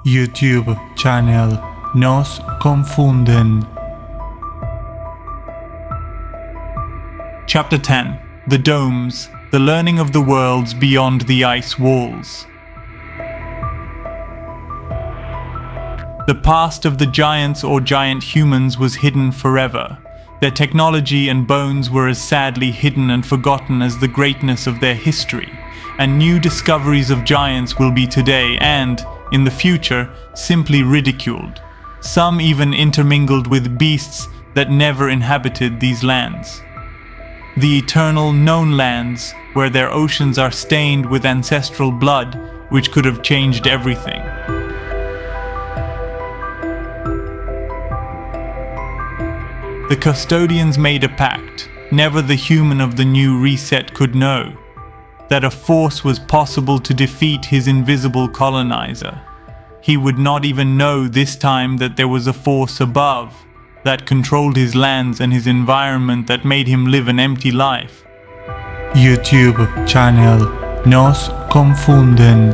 YouTube channel Nos Confunden. Chapter 10. The Domes, the learning of the worlds beyond the ice walls. The past of the giants or giant humans was hidden forever. Their technology and bones were as sadly hidden and forgotten as the greatness of their history. And new discoveries of giants will be today and, in the future, simply ridiculed. Some even intermingled with beasts that never inhabited these lands. The eternal known lands, where their oceans are stained with ancestral blood, which could have changed everything. The custodians made a pact, never the human of the new reset could know, that a force was possible to defeat his invisible colonizer. He would not even know this time that there was a force above, that controlled his lands and his environment, that made him live an empty life. YouTube channel Nos Confunden.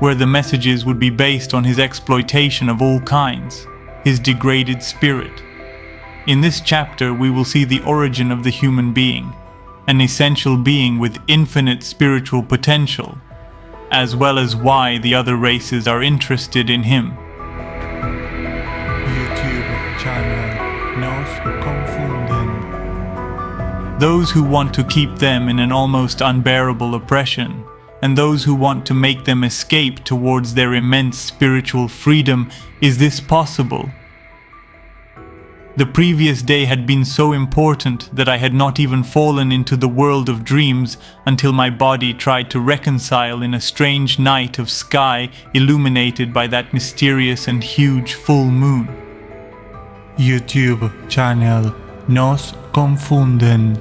Where the messages would be based on his exploitation of all kinds, his degraded spirit. In this chapter we will see the origin of the human being, an essential being with infinite spiritual potential, as well as why the other races are interested in him. YouTube channel Nos Confunden. Those who want to keep them in an almost unbearable oppression, and those who want to make them escape towards their immense spiritual freedom. Is this possible? The previous day had been so important that I had not even fallen into the world of dreams until my body tried to reconcile in a strange night of sky illuminated by that mysterious and huge full moon. YouTube channel Nos Confunden.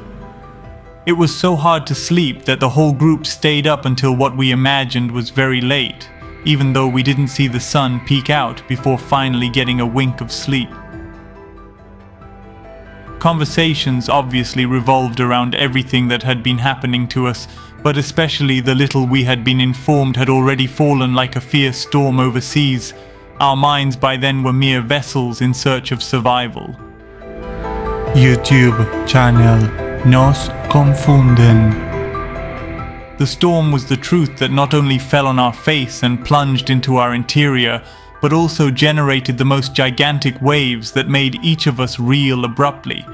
It was so hard to sleep that the whole group stayed up until what we imagined was very late, even though we didn't see the sun peek out before finally getting a wink of sleep. Conversations obviously revolved around everything that had been happening to us, but especially the little we had been informed had already fallen like a fierce storm overseas. Our minds by then were mere vessels in search of survival. YouTube channel Nos Confunden. The storm was the truth that not only fell on our face and plunged into our interior, but also generated the most gigantic waves that made each of us reel abruptly.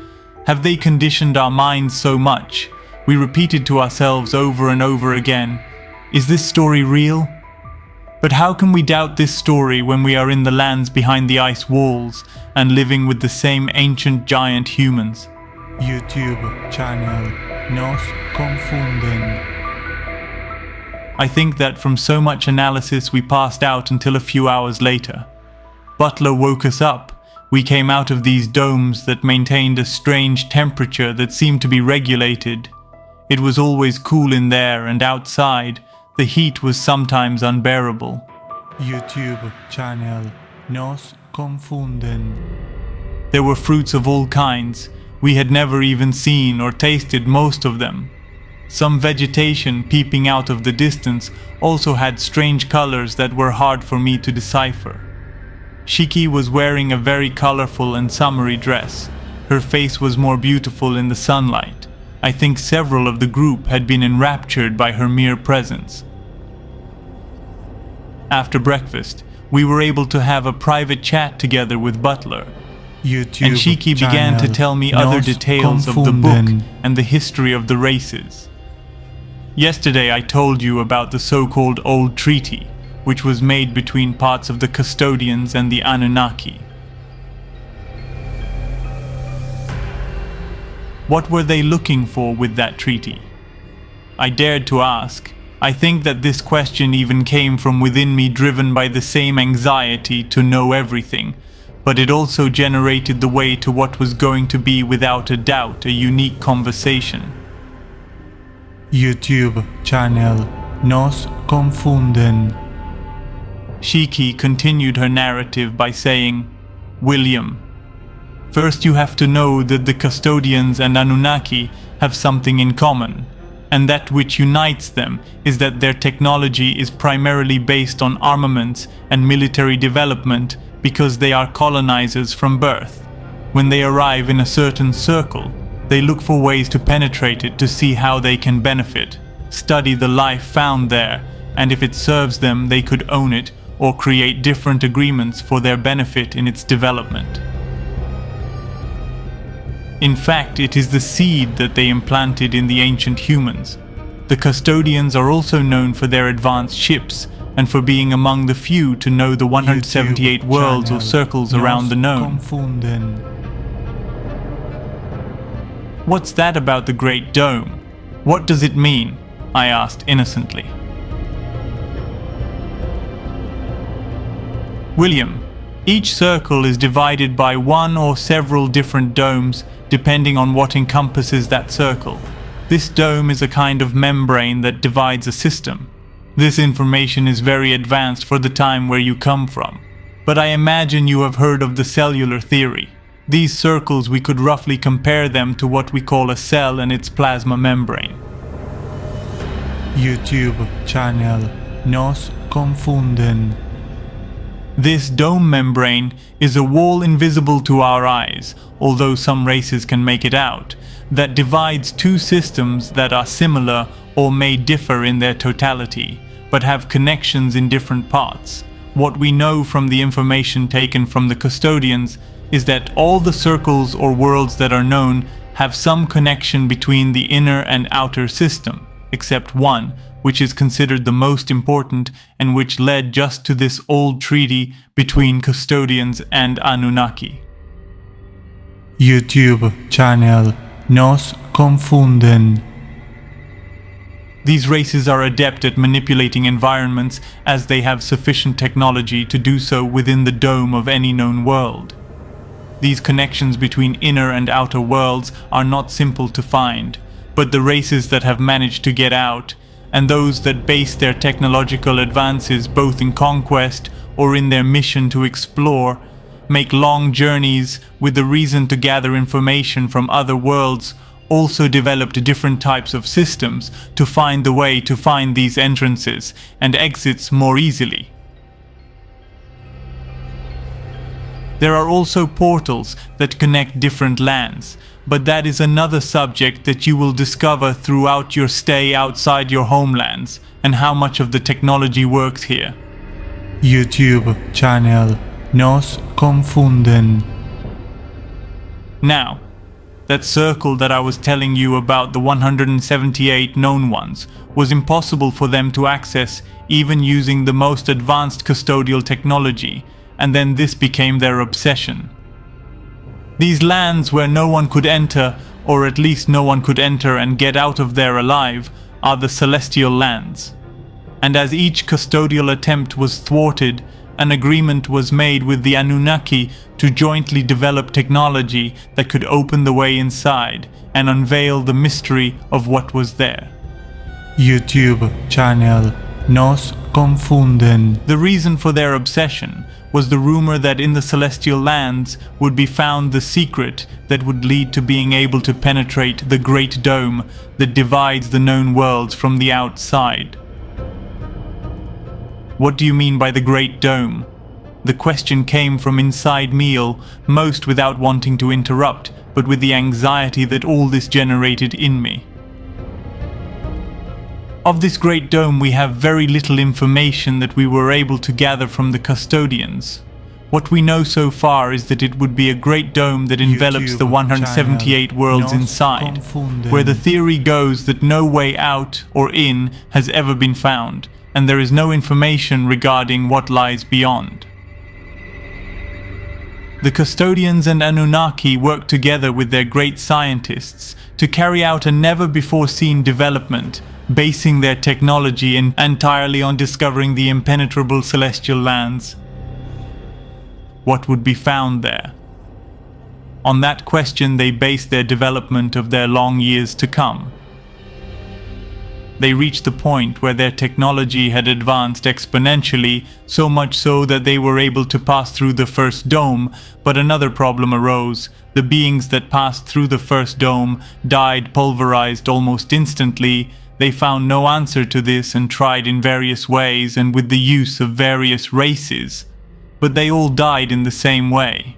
Have they conditioned our minds so much? We repeated to ourselves over and over again, is this story real? But how can we doubt this story when we are in the lands behind the ice walls and living with the same ancient giant humans? YouTube channel Nos Confunden. I think that from so much analysis we passed out until a few hours later. Butler woke us up. We came out of these domes that maintained a strange temperature that seemed to be regulated. It was always cool in there, and outside, the heat was sometimes unbearable. YouTube channel Nos Confunden. There were fruits of all kinds. We had never even seen or tasted most of them. Some vegetation peeping out of the distance also had strange colors that were hard for me to decipher. Shiki was wearing a very colorful and summery dress. Her face was more beautiful in the sunlight. I think several of the group had been enraptured by her mere presence. After breakfast, we were able to have a private chat together with Butler. YouTube and Shiki began to tell me other details of the book and the history of the races. Yesterday I told you about the so-called Old Treaty, which was made between parts of the custodians and the Anunnaki. What were they looking for with that treaty? I dared to ask. I think that this question even came from within me, driven by the same anxiety to know everything, but it also generated the way to what was going to be without a doubt a unique conversation. YouTube channel Nos Confunden. Shiki continued her narrative by saying, William, first you have to know that the custodians and Anunnaki have something in common. and that which unites them is that their technology is primarily based on armaments and military development because they are colonizers from birth. When they arrive in a certain circle, they look for ways to penetrate it to see how they can benefit, study the life found there, and if it serves them, they could own it or create different agreements for their benefit in its development. In fact, it is the seed that they implanted in the ancient humans. The custodians are also known for their advanced ships and for being among the few to know the 178 worlds or circles around the known. Confunden. What's that about the Great Dome? What does it mean? I asked innocently. William, each circle is divided by one or several different domes depending on what encompasses that circle. This dome is a kind of membrane that divides a system. This information is very advanced for the time where you come from. But I imagine you have heard of the cellular theory. These circles, we could roughly compare them to what we call a cell and its plasma membrane. YouTube channel Nos Confunden. This dome membrane is a wall invisible to our eyes, although some races can make it out, that divides two systems that are similar or may differ in their totality, but have connections in different parts. What we know from the information taken from the custodians is that all the circles or worlds that are known have some connection between the inner and outer system, except one, which is considered the most important and which led just to this old treaty between custodians and Anunnaki. YouTube channel Nos Confunden. These races are adept at manipulating environments as they have sufficient technology to do so within the dome of any known world. These connections between inner and outer worlds are not simple to find, but the races that have managed to get out, and those that base their technological advances both in conquest or in their mission to explore, make long journeys with the reason to gather information from other worlds, also developed different types of systems to find the way to find these entrances and exits more easily. There are also portals that connect different lands, but that is another subject that you will discover throughout your stay outside your homelands and how much of the technology works here. YouTube channel Nos Confunden. Now, that circle that I was telling you about, the 178 known ones, was impossible for them to access even using the most advanced custodial technology, and then this became their obsession. These lands where no one could enter, or at least no one could enter and get out of there alive, are the celestial lands. And as each custodial attempt was thwarted, an agreement was made with the Anunnaki to jointly develop technology that could open the way inside and unveil the mystery of what was there. YouTube channel Nos Confunden. The reason for their obsession was the rumor that in the celestial lands would be found the secret that would lead to being able to penetrate the Great Dome that divides the known worlds from the outside. What do you mean by the Great Dome? The question came from inside me, most without wanting to interrupt, but with the anxiety that all this generated in me. Of this Great Dome we have very little information that we were able to gather from the custodians. What we know so far is that it would be a great dome that envelops the 178 worlds inside, where the theory goes that no way out or in has ever been found, and there is no information regarding what lies beyond. The custodians and Anunnaki work together with their great scientists to carry out a never-before-seen development, basing their technology entirely on discovering the impenetrable celestial lands. What would be found there? On that question they based their development of their long years to come. They reached the point where their technology had advanced exponentially, so much so that they were able to pass through the first dome, but another problem arose. The beings that passed through the first dome died pulverized almost instantly. They found no answer to this and tried in various ways and with the use of various races, but they all died in the same way.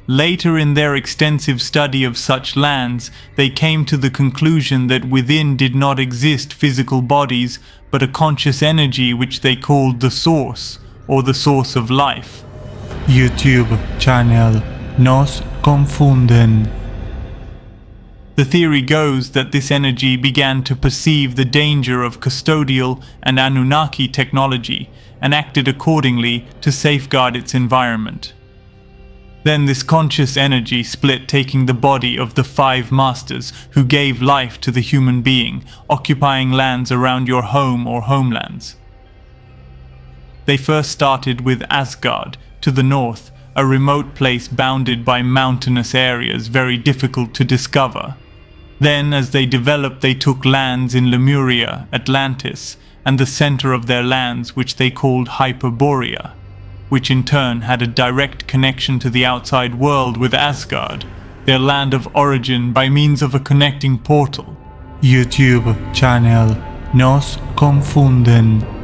Later in their extensive study of such lands, they came to the conclusion that within did not exist physical bodies, but a conscious energy which they called the source, or the source of life. YouTube channel Nos Confunden. The theory goes that this energy began to perceive the danger of custodial and Anunnaki technology and acted accordingly to safeguard its environment. Then this conscious energy split, taking the body of the 5 masters who gave life to the human being, occupying lands around your home or homelands. They first started with Asgard, to the north, a remote place bounded by mountainous areas very difficult to discover. Then, as they developed, they took lands in Lemuria, Atlantis, and the center of their lands, which they called Hyperborea, which in turn had a direct connection to the outside world with Asgard, their land of origin, by means of a connecting portal. YouTube channel Nos Confunden.